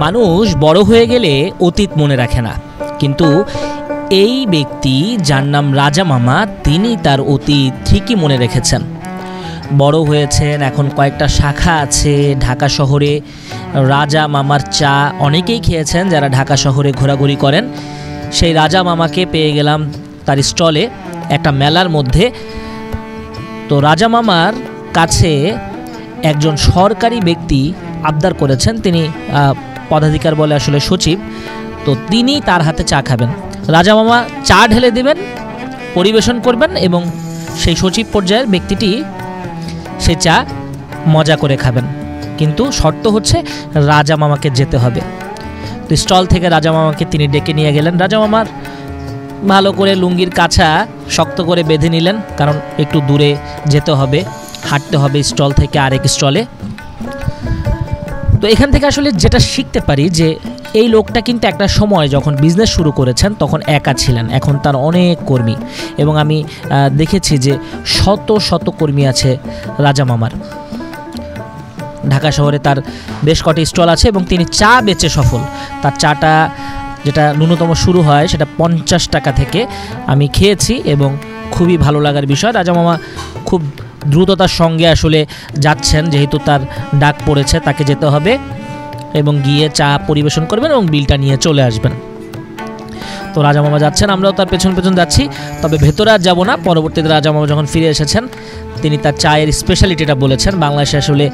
মানুষ বড় হয়ে গেলে অতীত মনে রাখে না, কিন্তু এই ব্যক্তি যার নাম রাজা মামা তিনি তার অতীত ঠিকই মনে রেখেছেন। বড় হয়েছেন, এখন কয়েকটা শাখা আছে ঢাকা শহরে। রাজা মামার চা অনেকেই খেয়েছেন যারা ঢাকা শহরে ঘোরাঘুরি করেন। সেই রাজা মামাকে পেয়ে গেলাম তার স্টলে একটা মেলার মধ্যে। তো রাজা মামার কাছে একজন সরকারি ব্যক্তি আবদার করেছেন, তিনি পদাধিকার বলে আসলে সচিব, তো তিনি তার হাতে চা খাবেন। রাজা মামা চা ঢেলে দেবেন, পরিবেশন করবেন এবং সেই সচিব পর্যায়ের ব্যক্তিটি সে চা মজা করে খাবেন, কিন্তু শর্ত হচ্ছে রাজা মামাকে যেতে হবে। তো স্টল থেকে রাজা মামাকে তিনি ডেকে নিয়ে গেলেন। রাজা মামার ভালো করে লুঙ্গির কাছা শক্ত করে বেঁধে নিলেন, কারণ একটু দূরে যেতে হবে, হাঁটতে হবে স্টল থেকে আরেক স্টলে। তো এখান থেকে আসলে যেটা শিখতে পারি যে এই লোকটা কিন্তু একটা সময় যখন বিজনেস শুরু করেছেন তখন একা ছিলেন, এখন তার অনেক কর্মী, এবং আমি দেখেছি যে শত শত কর্মী আছে রাজা মামার। ঢাকা শহরে তার বেশ কটি স্টল আছে এবং তিনি চা বেচে সফল। তার চাটা যেটা ন্যূনতম শুরু হয় সেটা 50 টাকা থেকে আমি খেয়েছি এবং খুবই ভালো লাগার বিষয়। রাজা মামা খুব দ্রুততার সঙ্গে আসলে যাচ্ছেন, যেহেতু তার ডাক পড়েছে, তাকে যেতে হবে এবং গিয়ে চা পরিবেশন করবেন এবং বিলটা নিয়ে চলে আসবেন। তো রাজা মামা যাচ্ছেন, আমরাও তার পেছন পেছন যাচ্ছি, তবে ভেতরে আর যাবো না। পরবর্তীতে রাজা মামা যখন ফিরে এসেছেন তিনি তার চায়ের স্পেশালিটিটা বলেছেন, বাংলাদেশে আসলে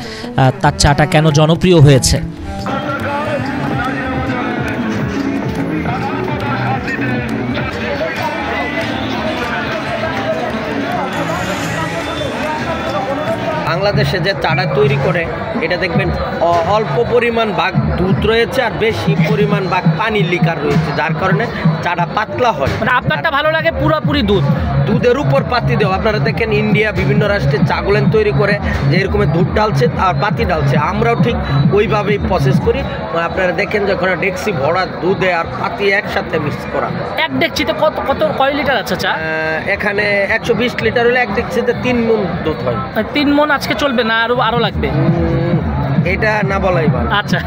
তার চাটা কেন জনপ্রিয় হয়েছে। বাংলাদেশে যে চাটা তৈরি করে এটা দেখবেন অল্প পরিমাণ ভাগ দুধ রয়েছে আর বেশি পরিমাণ ভাগ পানির লিকার রয়েছে, যার কারণে চাটা পাতলা হয়। মানে আপনারটা ভালো লাগে পুরোপুরি দুধের উপর পাতি দেওয়া। আপনারা দেখেন ইন্ডিয়া বিভিন্ন রাষ্ট্রে চাগুলেন তৈরি করে যে এরকম দুধ ডালছে আর পাতি ডালছে, আমরাও ঠিক ওইভাবেই প্রসেস করি। আপনারা দেখেন যে ওখানে ডেকসি ভরা দুধে আর পাতি একসাথে মিক্স করা। এক ডেকচিতে কয় লিটার আছে চা? এখানে 120 লিটার হলে এক ডেকচিতে 3 মণ দুধ হয়। 3 মণ আজকে চলবে না, আরো লাগবে? এটা না বলাই ভালো। আচ্ছা।